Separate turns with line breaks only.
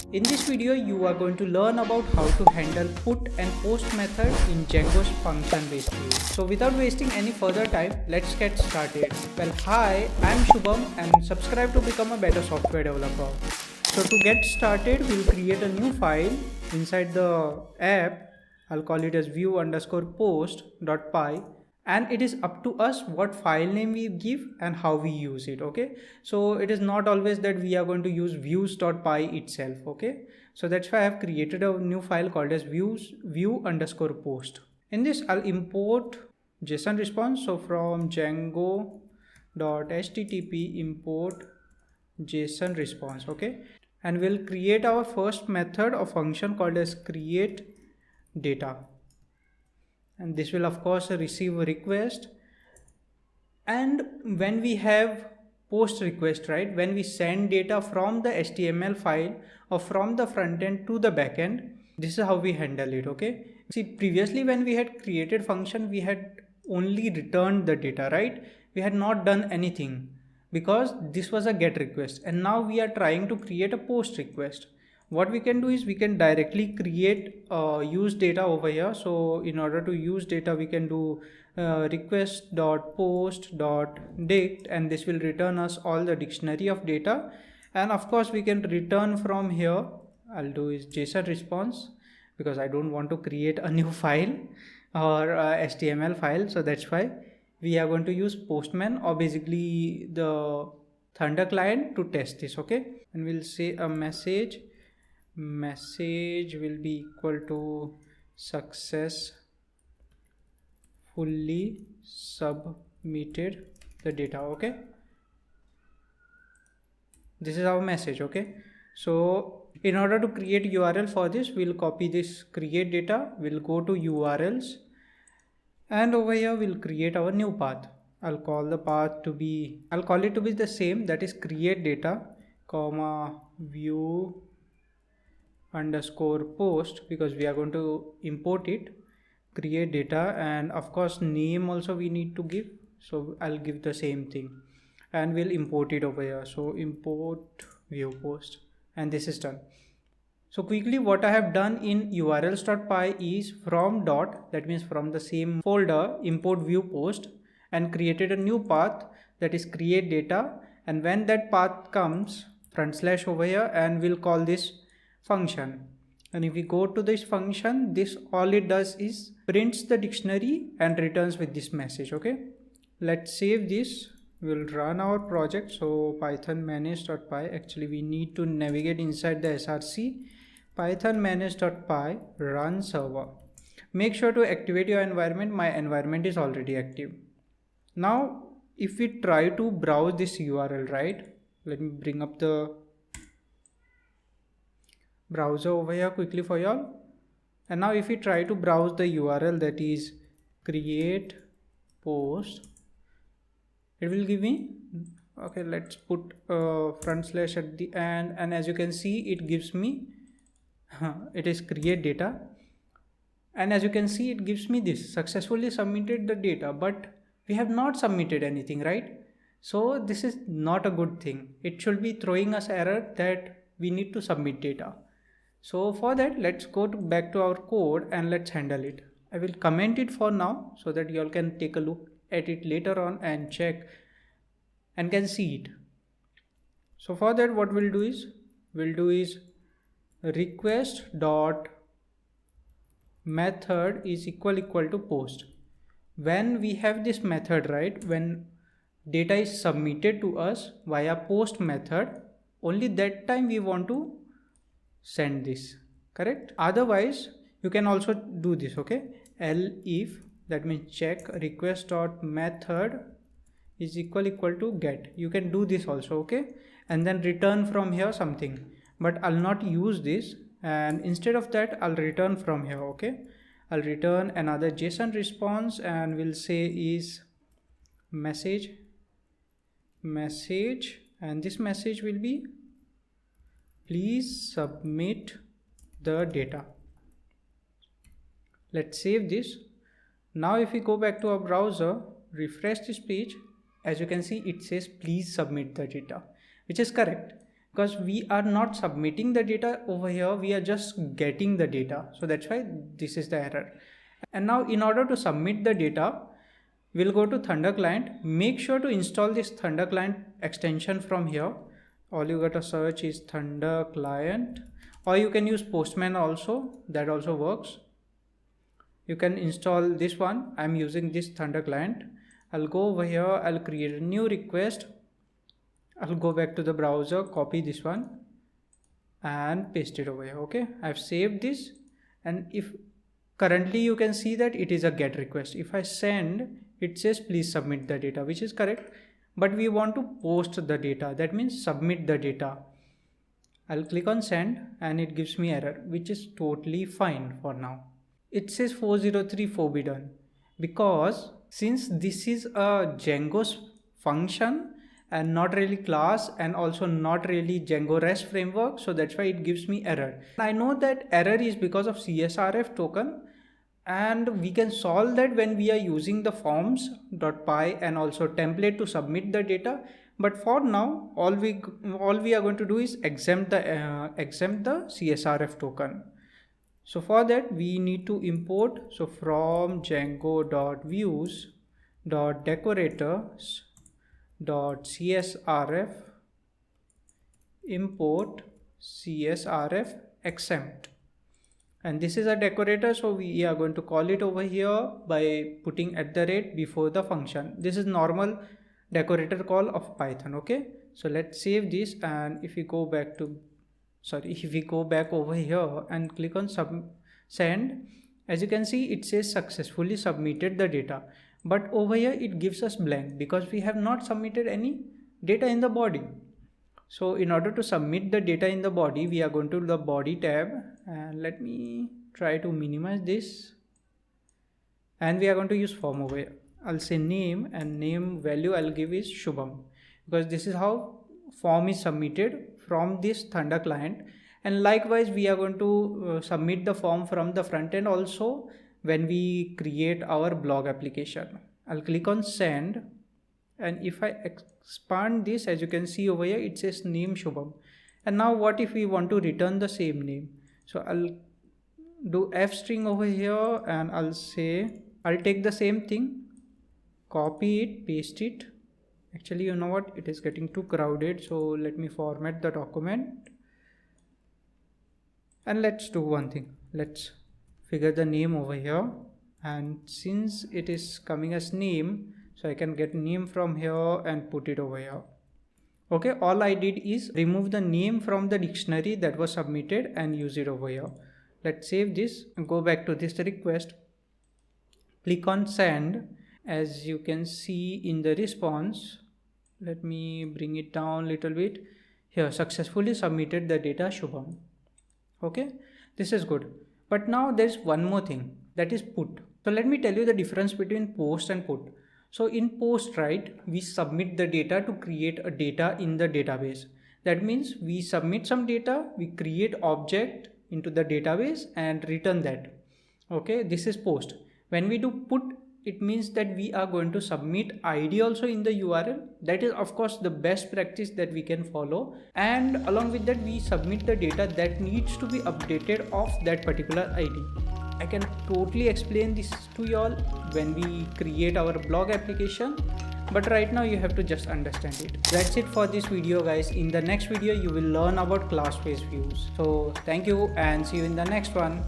In this video, you are going to learn about how to handle put and post method in Django's function-based view. So without wasting any further time, let's get started. Well, hi, I'm Shubham and subscribe to become a better software developer. So to get started, we'll create a new file inside the app. I'll call it as view_post.py, and it is up to us what file name we give and how we use it. Okay, so it is not always that we are going to use views.py itself. Okay, so that's why I have created a new file called as view_post. In this, I'll import JSON response. So from django.http import JSON response. Okay, and we'll create our first method or function called as create data, and this will of course receive a request. And when we have post request, right, when we send data from the HTML file or from the front end to the back end, this is how we handle it. Okay, see, previously when we had created function, we had only returned the data, right? We had not done anything because this was a get request, and now we are trying to create a post request. What we can do is we can directly create use data over here. So in order to use data, we can do request.post.dict, and this will return us all the dictionary of data. And of course we can return from here. I'll do is JSON response because I don't want to create a new file or HTML file, so that's why we are going to use Postman, or basically the Thunder client, to test this. Okay, and we'll say a message will be equal to successfully submitted the data. Okay, this is our message. Okay, so in order to create URL for this, we'll copy this create data, we'll go to URLs, and over here we'll create our new path. I'll call it to be the same, that is create data comma view_post, because we are going to import it, create data, and of course name also we need to give. So I'll give the same thing and we'll import it over here. So import view post, and this is done. So quickly, what I have done in urls.py is from dot, that means from the same folder, import view post, and created a new path, that is create data. And when that path comes, front slash over here, and we'll call this function. And if we go to this function, this all it does is prints the dictionary and returns with this message. Okay, let's save this. We'll run our project. So python manage.py, actually we need to navigate inside the src. Python manage.py run server. Make sure to activate your environment. My environment is already active. Now if we try to browse this URL, right, let me bring up the browser over here quickly for y'all. And now if we try to browse the URL, that is create post, it will give me, okay, let's put front slash at the end, and as you can see it gives me it is create data, and as you can see it gives me this successfully submitted the data, but we have not submitted anything, right? So this is not a good thing. It should be throwing us error that we need to submit data. So for that, let's go back to our code and let's handle it. I will comment it for now so that you all can take a look at it later on and check and can see it. So for that, what we'll do is request dot method is equal to post. When we have this method, right, when data is submitted to us via post method, only that time we want to send this, correct? Otherwise you can also do this. Okay, if, that means check request dot method is equal to get. You can do this also. Okay, and then return from here something, but I'll not use this, and instead of that I'll return from here. Okay, I'll return another JSON response, and we'll say is message, and this message will be please submit the data. Let's save this. Now if we go back to our browser, refresh this page, as you can see it says please submit the data, which is correct, because we are not submitting the data over here, we are just getting the data. So that's why this is the error. And now in order to submit the data, we'll go to Thunder Client. Make sure to install this Thunder Client extension from here. All you gotta search is Thunder Client, or you can use Postman also, that also works. You can install this one. I'm using this Thunder Client. I'll go over here, I'll create a new request. I'll go back to the browser, copy this one and paste it over here. Okay, I've saved this, and if currently you can see that it is a GET request. If I send, it says please submit the data, which is correct, but we want to post the data, that means submit the data. I'll click on send and it gives me error, which is totally fine for now. It says 403 forbidden because since this is a Django's function and not really class and also not really Django REST framework, so that's why it gives me error. I know that error is because of csrf token, and we can solve that when we are using the forms.py and also template to submit the data. But for now, all we are going to do is exempt the csrf token. So for that we need to import, so from django.views.decorators.csrf import csrf exempt, and this is a decorator, so we are going to call it over here by putting @ before the function. This is normal decorator call of Python. Okay, so let's save this, and if we go back over here and click on send, as you can see it says successfully submitted the data, but over here it gives us blank because we have not submitted any data in the body. So in order to submit the data in the body, we are going to the body tab, and let me try to minimize this, and we are going to use form over here. I'll say name, and name value I'll give is Shubham, because this is how form is submitted from this Thunder Client. And likewise we are going to submit the form from the front end also when we create our blog application. I'll click on send, and if I expand this, as you can see over here it says name Shubham. And now what if we want to return the same name? So I'll do f string over here, and I'll take the same thing, copy it, paste it. Actually, you know what, it is getting too crowded, so let me format the document. And let's do one thing, let's figure the name over here, and since it is coming as name, so I can get name from here and put it over here. Okay, all I did is remove the name from the dictionary that was submitted and use it over here. Let's save this and go back to this request, click on send. As you can see in the response, let me bring it down a little bit here, successfully submitted the data Shubham. Okay, this is good, but now there's one more thing, that is put. So let me tell you the difference between post and put. So in post, right, we submit the data to create a data in the database. That means we submit some data, we create object into the database and return that. Okay, this is post. When we do put, it means that we are going to submit ID also in the URL. That is of course the best practice that we can follow, and along with that we submit the data that needs to be updated of that particular ID. I can totally explain this to y'all when we create our blog application, but right now you have to just understand it. That's it for this video, guys. In the next video you will learn about class-based views. So thank you and see you in the next one.